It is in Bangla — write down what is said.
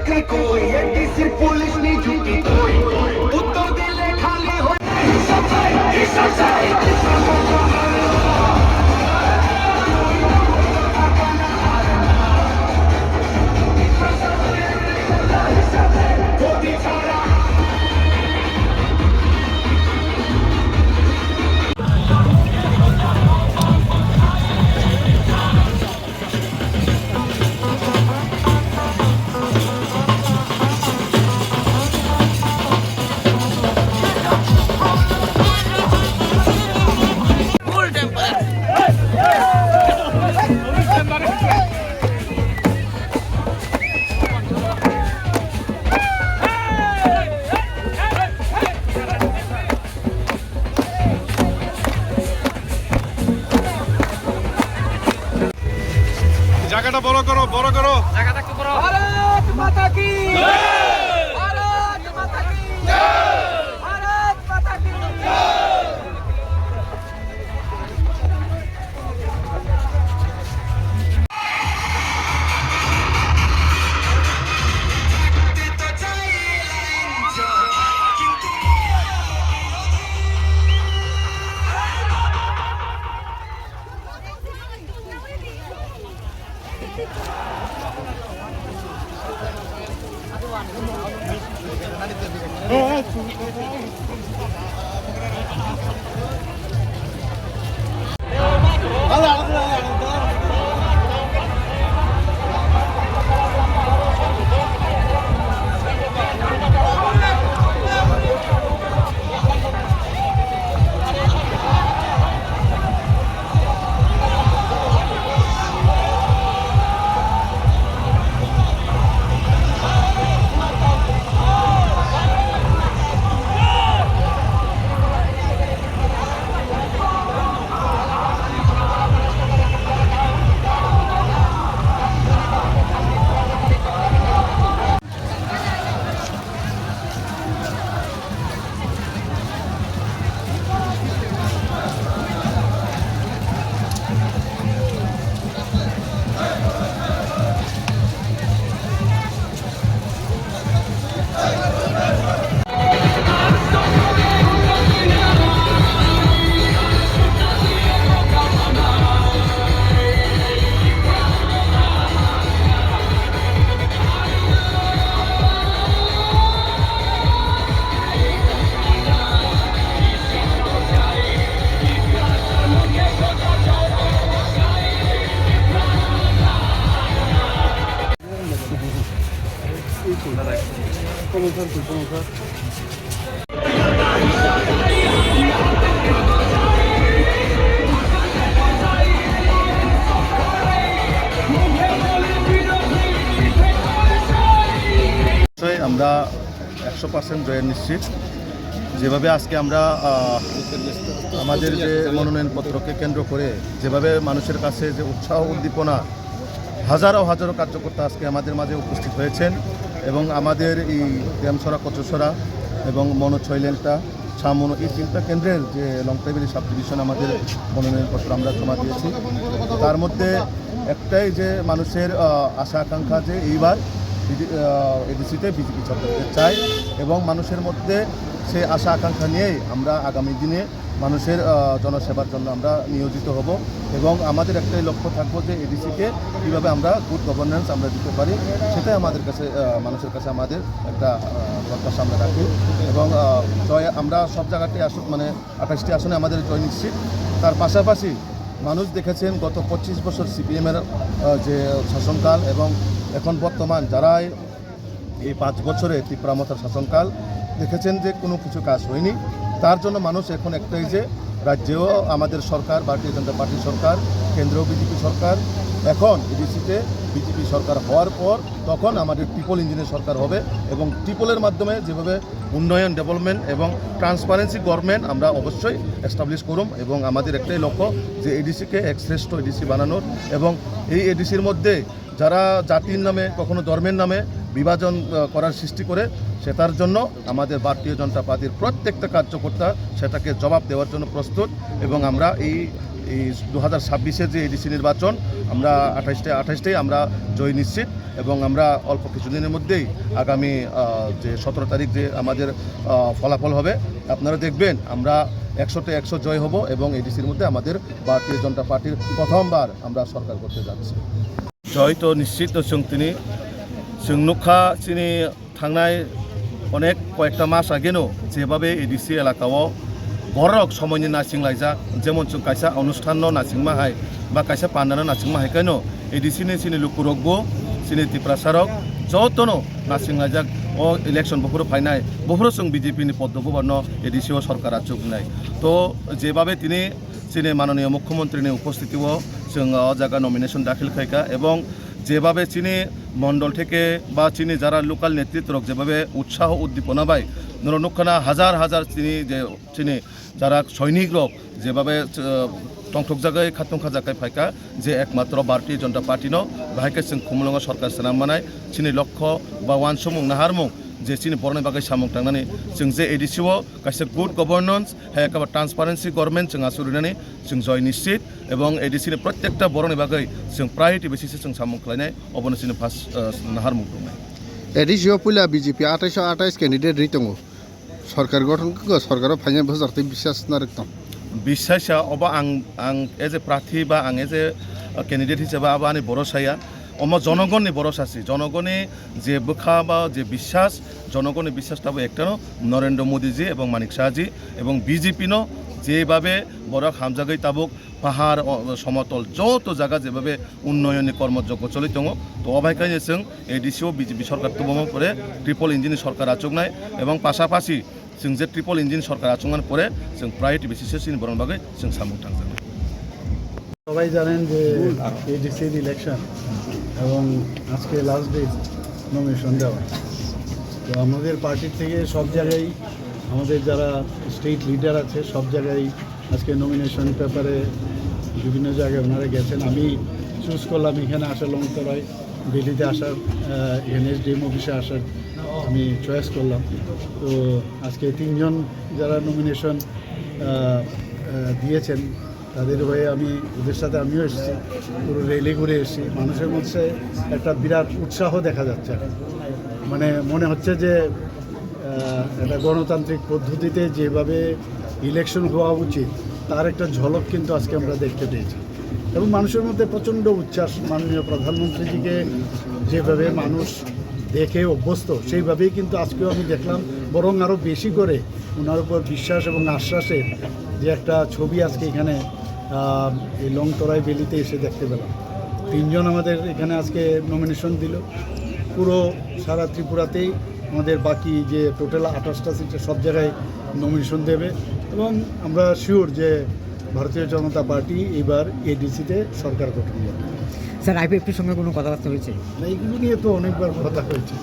চাকরি কই এডিসি পুলিশ নিযুক্তি কই উত্তর দিলে খালি হয় হিসাব চাই জায়গাটা বড় করো জায়গাটা একটু বড়। ভারত মাতা কি ভারত মাতা কি ভারত মাতা কি আমরা 100% জয়ের নিশ্চিত। যেভাবে আজকে আমরা আমাদের যে মনোনয়নপত্রকে কেন্দ্র করে যেভাবে মানুষের কাছে যে উৎসাহ উদ্দীপনা, হাজারো কার্যকর্তা আজকে আমাদের মাঝে উপস্থিত হয়েছেন এবং আমাদের এই ড্যামছড়া, কচুছড়া এবং মনোছয়লেন্টা, ছামনো, এই 3টা কেন্দ্রের যে লংটাইবেলি সাব ডিভিশন আমাদের মনোনয়নপত্র আমরা জমা দিয়েছি। তার মধ্যে একটাই যে মানুষের আশা আকাঙ্ক্ষা যে এইবার এডিসিতে বিজেপি সরকারকে চাই এবং মানুষের মধ্যে সেই আশা আকাঙ্ক্ষা নিয়েই আমরা আগামী দিনে মানুষের জনসেবার জন্য আমরা নিয়োজিত হব এবং আমাদের একটাই লক্ষ্য থাকবো যে এডিসিকে কীভাবে আমরা গুড গভর্নেন্স আমরা দিতে পারি, সেটাই আমাদের কাছে মানুষের কাছে আমাদের একটা প্রত্যাশা আমরা রাখি এবং জয় আমরা সব জায়গাতেই মানে 28টি আসনে আমাদের জয় নিশ্চিত। তার পাশাপাশি মানুষ দেখেছেন গত 25 বছর সিপিএমের যে শাসনকাল এবং এখন বর্তমান যারা এই 5 বছরে ত্রিপুরামতার শাসনকাল দেখেছেন যে কোনো কিছু কাজ হয়নি। তার জন্য মানুষ এখন একটাই যে রাজ্যেও আমাদের সরকার, ভারতীয় জনতা পার্টি সরকার, কেন্দ্রীয় বিজেপি সরকার, এখন এডিসিতে বিজেপি সরকার হওয়ার পর তখন আমাদের ট্রিপল ইঞ্জিনের সরকার হবে এবং ট্রিপলের মাধ্যমে যেভাবে উন্নয়ন, ডেভেলপমেন্ট এবং ট্রান্সপারেন্সি গভর্নমেন্ট আমরা অবশ্যই এস্টাবলিশ করুম এবং আমাদের একটাই লক্ষ্য যে এডিসিকে এক শ্রেষ্ঠ এডিসি বানানোর এবং এই এডিসির মধ্যে যারা জাতির নামে, কখনো ধর্মের নামে বিভাজন করার সৃষ্টি করে, সেটার জন্য আমাদের ভারতীয় জনতা পার্টির প্রত্যেকটা কার্যকর্তা সেটাকে জবাব দেওয়ার জন্য প্রস্তুত এবং আমরা এই এই 2026-এর যে এডিসি নির্বাচন আমরা 28টাই আমরা জয় নিশ্চিত এবং আমরা অল্প কিছুদিনের মধ্যেই আগামী যে 17 তারিখ যে আমাদের ফলাফল হবে আপনারা দেখবেন আমরা 100তে 100 জয় হব এবং এডিসির মধ্যে আমাদের ভারতীয় জনতা পার্টির প্রথমবার আমরা সরকার করতে যাচ্ছি জয় তো নিশ্চিত তিনি जोंनुखा चिनि थांनाय अनेक कयेकटा मास आगेनो जेभाबे एडिसि एलाकाओ बरक समयनि नासिंलायजाक जेमन जों कायसा अनुष्ठान नासिंमा हाय बा कायसा पान्डानो नासिंमा हायखायनो एडिसिनि चिनि लुकुरकबो चिनि तिप्रासारक जतनो नासिंलायजाक ओ इलेक्शन बफोर फायनाय बफोर जों बीजेपीनि पद्मभवन एडिसिओ सरकारा चुकनाय तो जेभाबे तिनि चिनि माननीय मुख्यमंत्रीनि उपस्थितिओ जों जायगा नमिनेशन दाखिल खायखा एवं যেভাবে চিনি মন্ডল থেকে বা চিনি যারা লোকাল নেতৃত্ব যেভাবে উৎসাহ উদ্দীপনা পায় নরনুখানা হাজার হাজার চিনি যারা সৈনিক লোক যেভাবে টংটক জায়গায় খাতংখা জায়গায় ফাইকা যে একমাত্র ভারতীয় জনতা পার্টি ন বাহাইকে जों खुमलुंगा सरकार सोनाम मानाय चिनि लक्ष्य बा वान समूह नाहारमुं जे चिनि बर'नि बागै सामुं थांनानै जों जे एडिसिओ कायसे गुड गभर्नेन्स हाय एकेबारे ट्रान्सपारेन्सि गभर्नमेन्ट जों आसुरिनानै जों जय निश्चित एवं एडिसिनि प्रत्येकटा बर'नि बागै जों प्रायोरिटि बेसिसै जों सामुं खालायनाय अबनो चिनि फार्स्ट नाहारमुं दंनाय एडिसिओ पुला बीजेपी 2828 कैंडिडेट रही दङ सरकार गठन सरकाराव फाइनाल बजारते বিশ্বাস ना रखताम বিশ্বাসা अबा आं एज ए प्रार्थी बा आं एज ए कैंडिडेट हिसाबै आबा आंनि बर' साया अमा जनगणनि बर' सासि जनगणनि जे बोखा बा जे বিশ্বাস जनगणनि বিশ্বাসটাबो एकटानो नरेंद्र मोदीजी एवं मानिक शाहजी एवं बीजेपीनो जेभाबे बर'क हामजागै ताबुक पाहाड़ समतल যত জায়গা যেভাবে উন্নয়নের কর্মযজ্ঞ চলিত दङ তো অবাইখাयनो जों एडिसिओ बीजेपी सरकार तबमा परे ट्रिपल इन्जिन सरकार आचुगनाय এবং পাশাপাশি जों जे ट्रिपल इन्जिन सरकार आचुगनाय परे जों प्रायोरिटि बेसिसै जों बर'नि बागै जों सामुं थांगोन সবাই জানেন যে এডিসির ইলেকশন এবং আজকে লাস্ট ডে নমিনেশন দেওয়া তো আমাদের পার্টির থেকে সব জায়গায় আমাদের যারা স্টেট লিডার আছে সব জায়গায় আজকে নমিনেশন পেপারে বিভিন্ন জায়গায় ওনারা গেছেন আমি চুজ করলাম এখানে আসার লংতরায় দিল্লিতে আসার এনএসডিএম অফিসে আসার আমি চয়েস করলাম তো আজকে 3 জন যারা নমিনেশন দিয়েছেন তাদের হয়ে আমি ওদের সাথে আমিও এসেছি পুরো রেলি ঘুরে এসেছি মানুষের মধ্যে একটা বিরাট উৎসাহ দেখা যাচ্ছে মানে মনে হচ্ছে যে একটা গণতান্ত্রিক পদ্ধতিতে যেভাবে ইলেকশন হওয়া উচিত তার একটা ঝলক কিন্তু আজকে আমরা দেখতে পেয়েছি এবং মানুষের মধ্যে প্রচণ্ড উচ্ছ্বাস মাননীয় প্রধানমন্ত্রীজিকে যেভাবে মানুষ দেখে অভ্যস্ত সেইভাবেই কিন্তু আজকেও আমি দেখলাম বরং আরও বেশি করে ওনার উপর বিশ্বাস এবং আশ্বাসের যে একটা ছবি আজকে এখানে এই লংতরাই বেলিতে এসে দেখতে পেলাম 3 জন আমাদের এখানে আজকে নমিনেশন দিল পুরো সারা ত্রিপুরাতেই আমাদের বাকি যে টোটাল 28টা সিটে সব জায়গায় নমিনেশন দেবে এবং আমরা শিওর যে ভারতীয় জনতা পার্টি এবার এডিসিতে সরকার গঠন করবে স্যার আইপিএফটির সঙ্গে কোনো কথাবার্তা হয়েছে এইগুলো নিয়ে তো অনেকবার কথা হয়েছে